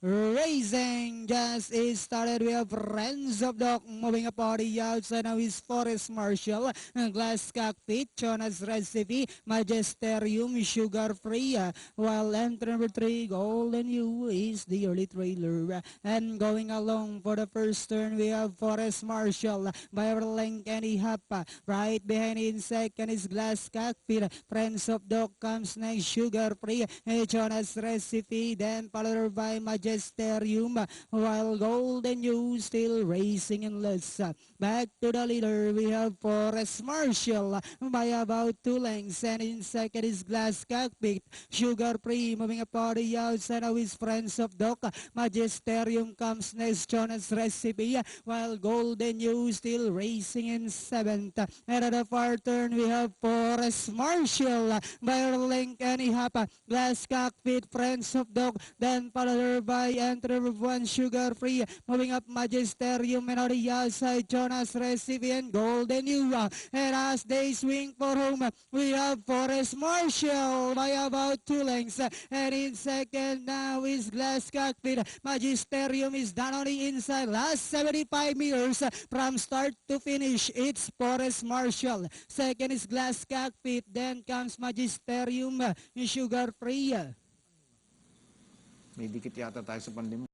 Racing just is started. We have Friends of Doc moving up on the outside. Now is Forest Marshall, Glass Cockpit, Jonas Recipe, Magisterium, Sugar Free. While entry number 3, Golden U is the early trailer. And going along for the first turn, we have Forest Marshall by Link and Ihapa. Right behind in second is Glass Cockpit. Friends of Doc comes next, Sugar Free, Jonas Recipe, then followed by Magisterium, while Golden U still racing in less. Back to the leader, we have Forest Marshall by about 2 lengths, and in second is Glass Cockpit. Sugar Free moving up on the outside, now is Friends of Doc. Magisterium comes next, Jonas Recipe, while Golden U still racing in 7th. And at the far turn, we have Forest Marshall by Link and Ihapa. Glass Cockpit, Friends of Doc, then followed by entry of 1, Sugar Free, moving up Magisterium, and on the outside Jonas Recipe and Golden U. And as they swing for home, we have Forest Marshall by about 2 lengths, and in second now is Glass Cockpit. Magisterium is down on the inside, last 75 meters from start to finish. It's Forest Marshall, second is Glass Cockpit, then comes Magisterium, Sugar Free. May dikit yata tayo sa pandemya.